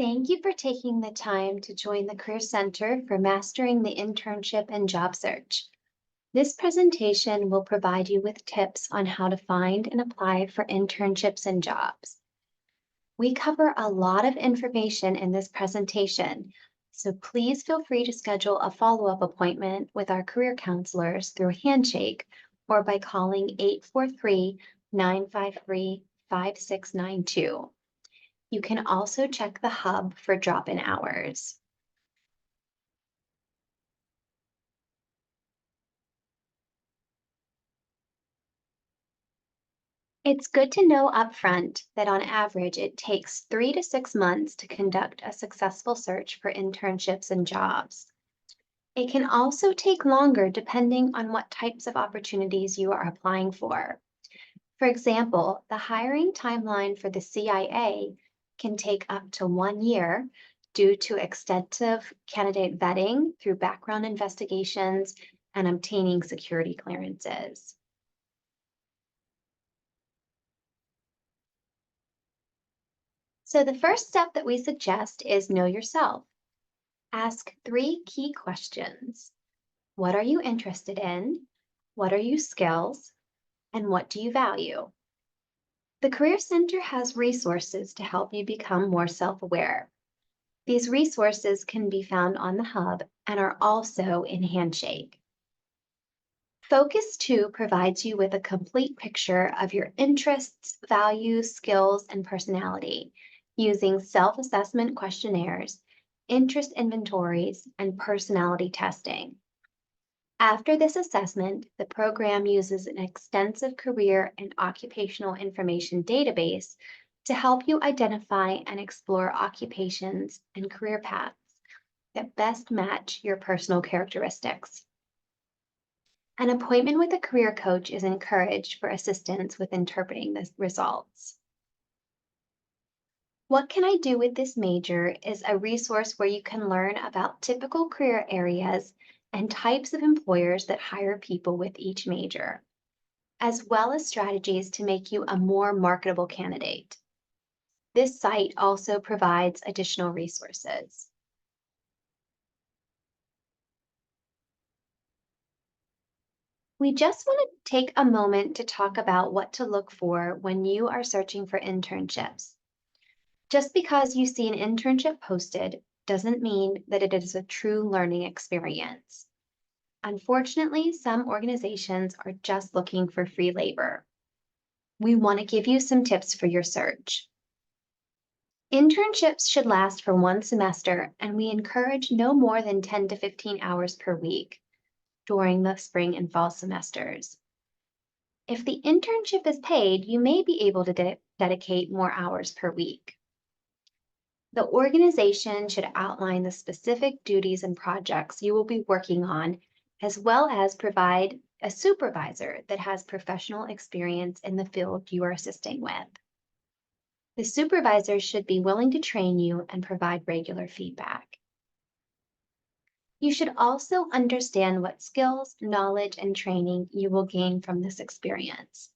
Thank you for taking the time to join the Career Center for Mastering the Internship and Job Search. This presentation will provide you with tips on how to find and apply for internships and jobs. We cover a lot of information in this presentation, so please feel free to schedule a follow-up appointment with our career counselors through Handshake or by calling 843-953-5692. You can also check the hub for drop-in hours. It's good to know upfront that on average, it takes 3 to 6 months to conduct a successful search for internships and jobs. It can also take longer depending on what types of opportunities you are applying for. For example, the hiring timeline for the CIA can take up to 1 year due to extensive candidate vetting through background investigations and obtaining security clearances. So the first step that we suggest is know yourself. Ask 3 key questions. What are you interested in? What are your skills? And what do you value? The Career Center has resources to help you become more self-aware. These resources can be found on the Hub and are also in Handshake. Focus 2 provides you with a complete picture of your interests, values, skills, and personality using self-assessment questionnaires, interest inventories, and personality testing. After this assessment, the program uses an extensive career and occupational information database to help you identify and explore occupations and career paths that best match your personal characteristics. An appointment with a career coach is encouraged for assistance with interpreting the results. What Can I Do with This Major is a resource where you can learn about typical career areas and types of employers that hire people with each major, as well as strategies to make you a more marketable candidate. This site also provides additional resources. We just want to take a moment to talk about what to look for when you are searching for internships. Just because you see an internship posted doesn't mean that it is a true learning experience. Unfortunately, some organizations are just looking for free labor. We want to give you some tips for your search. Internships should last for 1 semester, and we encourage no more than 10 to 15 hours per week during the spring and fall semesters. If the internship is paid, you may be able to dedicate more hours per week. The organization should outline the specific duties and projects you will be working on, as well as provide a supervisor that has professional experience in the field you are assisting with. The supervisor should be willing to train you and provide regular feedback. You should also understand what skills, knowledge, and training you will gain from this experience.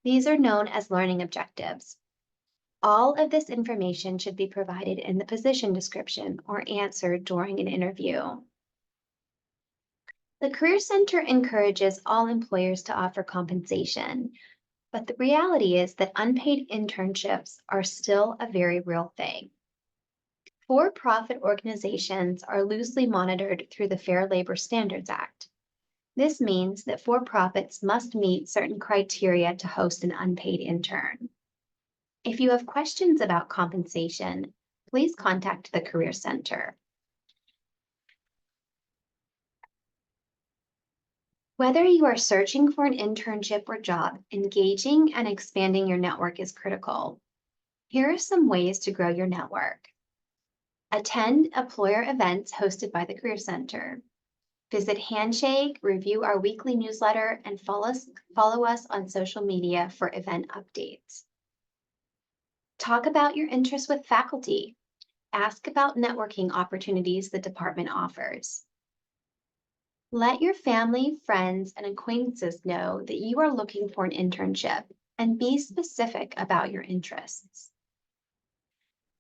These are known as learning objectives. All of this information should be provided in the position description or answered during an interview. The Career Center encourages all employers to offer compensation, but the reality is that unpaid internships are still a very real thing. For-profit organizations are loosely monitored through the Fair Labor Standards Act. This means that for-profits must meet certain criteria to host an unpaid intern. If you have questions about compensation, please contact the Career Center. Whether you are searching for an internship or job, engaging and expanding your network is critical. Here are some ways to grow your network. Attend employer events hosted by the Career Center. Visit Handshake, review our weekly newsletter, and follow us on social media for event updates. Talk about your interests with faculty. Ask about networking opportunities the department offers. Let your family, friends, and acquaintances know that you are looking for an internship and be specific about your interests.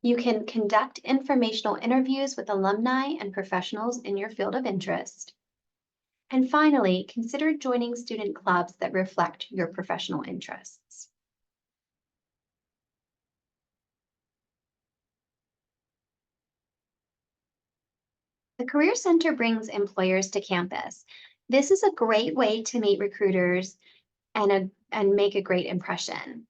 You can conduct informational interviews with alumni and professionals in your field of interest. And finally, consider joining student clubs that reflect your professional interests. The Career Center brings employers to campus. This is a great way to meet recruiters and make a great impression.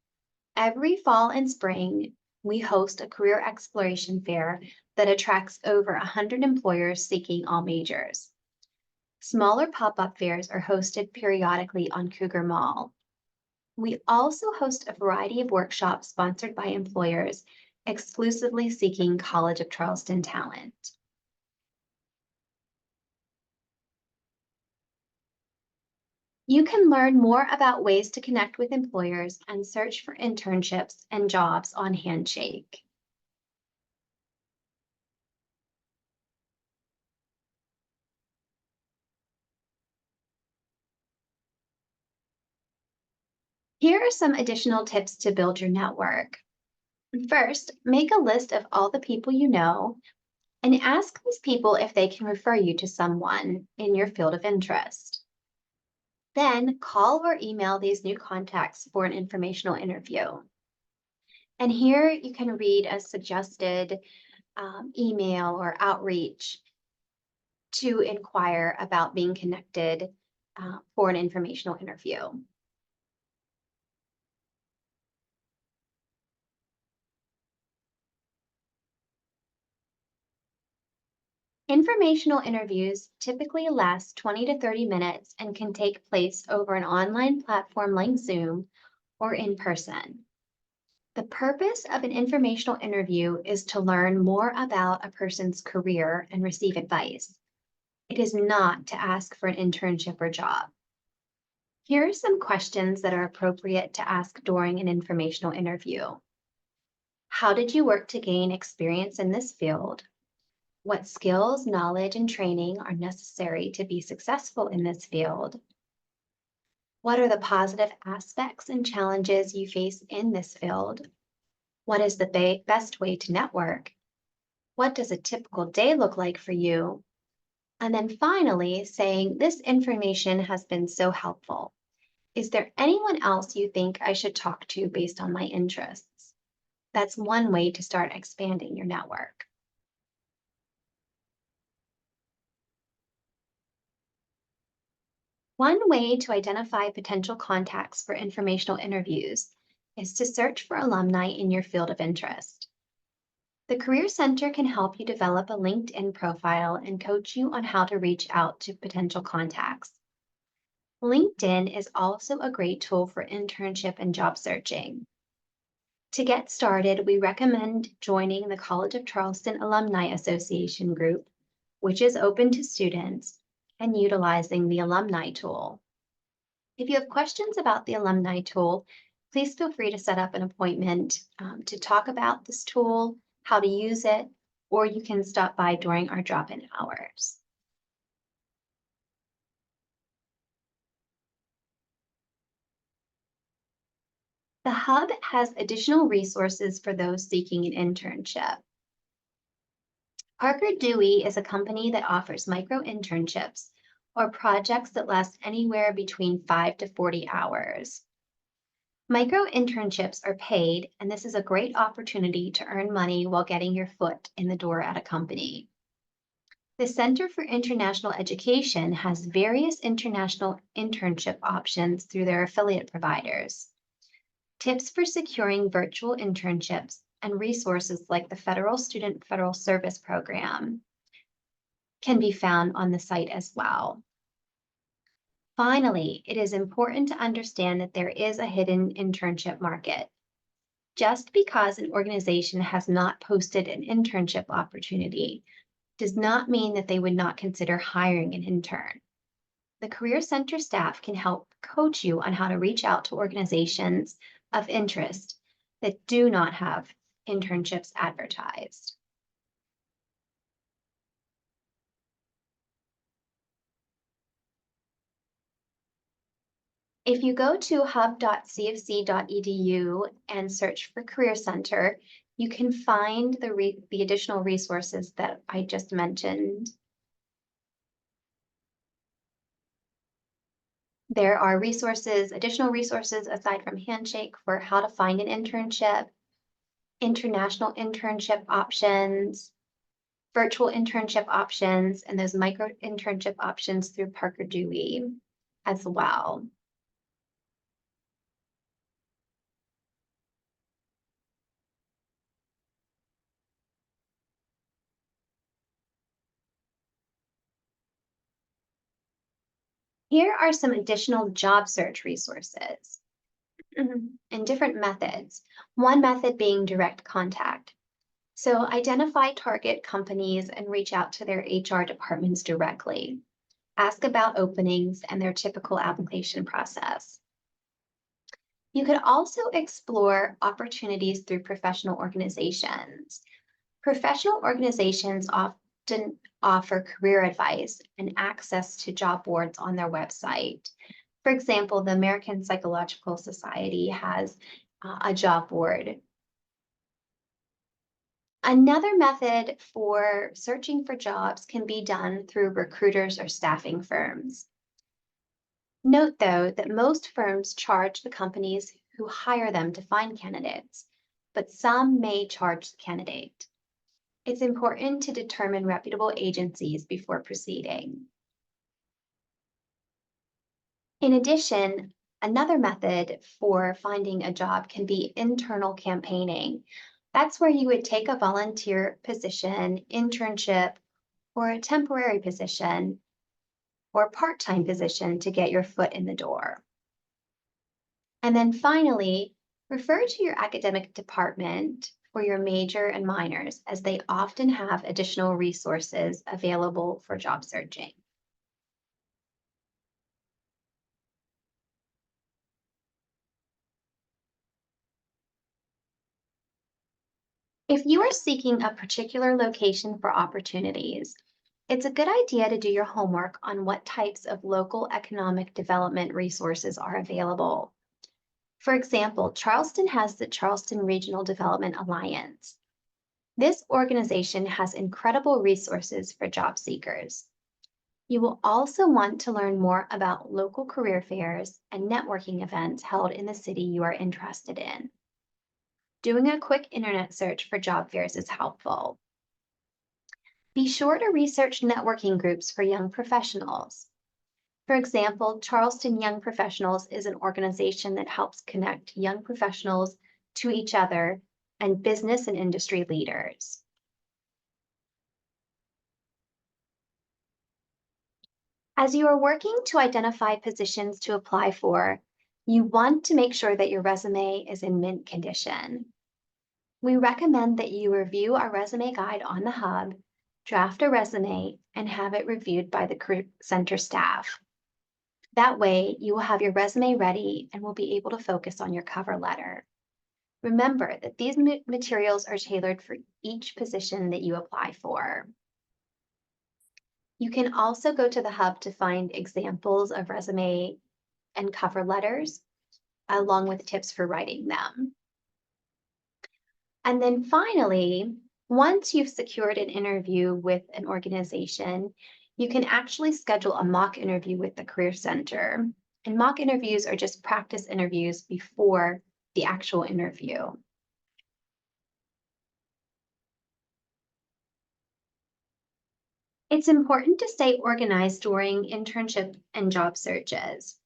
Every fall and spring, we host a career exploration fair that attracts over 100 employers seeking all majors. Smaller pop-up fairs are hosted periodically on Cougar Mall. We also host a variety of workshops sponsored by employers exclusively seeking College of Charleston talent. You can learn more about ways to connect with employers and search for internships and jobs on Handshake. Here are some additional tips to build your network. First, make a list of all the people you know and ask these people if they can refer you to someone in your field of interest. Then call or email these new contacts for an informational interview. And here you can read a suggested email or outreach to inquire about being connected for an informational interview. Informational interviews typically last 20 to 30 minutes and can take place over an online platform like Zoom or in person. The purpose of an informational interview is to learn more about a person's career and receive advice. It is not to ask for an internship or job. Here are some questions that are appropriate to ask during an informational interview. How did you work to gain experience in this field? What skills, knowledge, and training are necessary to be successful in this field? What are the positive aspects and challenges you face in this field? What is the best way to network? What does a typical day look like for you? And then finally, saying, this information has been so helpful. Is there anyone else you think I should talk to based on my interests? That's one way to start expanding your network. One way to identify potential contacts for informational interviews is to search for alumni in your field of interest. The Career Center can help you develop a LinkedIn profile and coach you on how to reach out to potential contacts. LinkedIn is also a great tool for internship and job searching. To get started, we recommend joining the College of Charleston Alumni Association group, which is open to students, and utilizing the alumni tool. If you have questions about the alumni tool, please feel free to set up an appointment to talk about this tool, how to use it, or you can stop by during our drop-in hours. The Hub has additional resources for those seeking an internship. Parker Dewey is a company that offers micro internships or projects that last anywhere between 5 to 40 hours. Micro internships are paid, and this is a great opportunity to earn money while getting your foot in the door at a company. The Center for International Education has various international internship options through their affiliate providers. Tips for securing virtual internships and resources like the Federal Student Federal Service Program can be found on the site as well. Finally, it is important to understand that there is a hidden internship market. Just because an organization has not posted an internship opportunity does not mean that they would not consider hiring an intern. The Career Center staff can help coach you on how to reach out to organizations of interest that do not have internships advertised. If you go to hub.cfc.edu and search for Career Center, you can find the additional resources that I just mentioned. There are additional resources aside from Handshake for how to find an internship, international internship options, virtual internship options, and those micro internship options through Parker Dewey as well. Here are some additional job search resources and different methods. One method being direct contact. So identify target companies and reach out to their HR departments directly. Ask about openings and their typical application process. You could also explore opportunities through professional organizations. Professional organizations often offer career advice and access to job boards on their website. For example, the American Psychological Society has a job board. Another method for searching for jobs can be done through recruiters or staffing firms. Note, though, that most firms charge the companies who hire them to find candidates, but some may charge the candidate. It's important to determine reputable agencies before proceeding. In addition, another method for finding a job can be internal campaigning. That's where you would take a volunteer position, internship, or a temporary position or part-time position to get your foot in the door. And then finally, refer to your academic department for your major and minors, as they often have additional resources available for job searching. If you are seeking a particular location for opportunities, it's a good idea to do your homework on what types of local economic development resources are available. For example, Charleston has the Charleston Regional Development Alliance. This organization has incredible resources for job seekers. You will also want to learn more about local career fairs and networking events held in the city you are interested in. Doing a quick internet search for job fairs is helpful. Be sure to research networking groups for young professionals. For example, Charleston Young Professionals is an organization that helps connect young professionals to each other and business and industry leaders. As you are working to identify positions to apply for, you want to make sure that your resume is in mint condition. We recommend that you review our resume guide on the Hub, draft a resume, and have it reviewed by the Career Center staff. That way, you will have your resume ready and will be able to focus on your cover letter. Remember that these materials are tailored for each position that you apply for. You can also go to the Hub to find examples of resume and cover letters, along with tips for writing them. And then finally, once you've secured an interview with an organization, you can actually schedule a mock interview with the Career Center. And mock interviews are just practice interviews before the actual interview. It's important to stay organized during internship and job searches.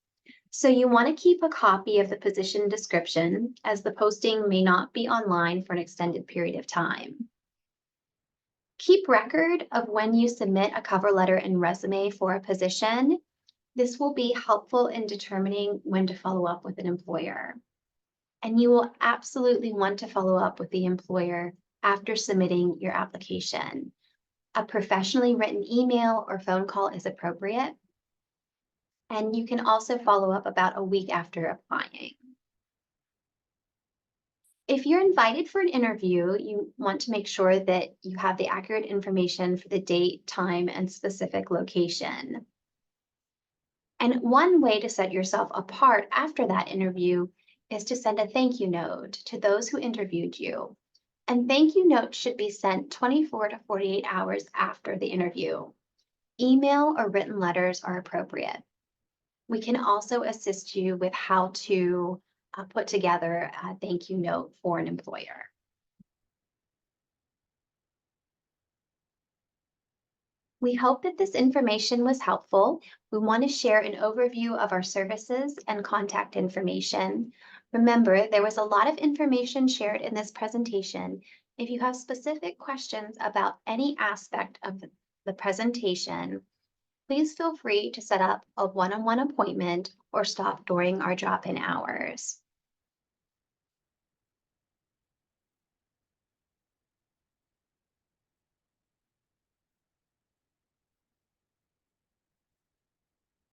So you want to keep a copy of the position description, as the posting may not be online for an extended period of time. Keep record of when you submit a cover letter and resume for a position. This will be helpful in determining when to follow up with an employer. And you will absolutely want to follow up with the employer after submitting your application. A professionally written email or phone call is appropriate. And you can also follow up about a week after applying. If you're invited for an interview, you want to make sure that you have the accurate information for the date, time, and specific location. And one way to set yourself apart after that interview is to send a thank you note to those who interviewed you. And thank you notes should be sent 24 to 48 hours after the interview. Email or written letters are appropriate. We can also assist you with how to put together a thank you note for an employer. We hope that this information was helpful. We want to share an overview of our services and contact information. Remember, there was a lot of information shared in this presentation. If you have specific questions about any aspect of the presentation, please feel free to set up a one-on-one appointment or stop during our drop-in hours.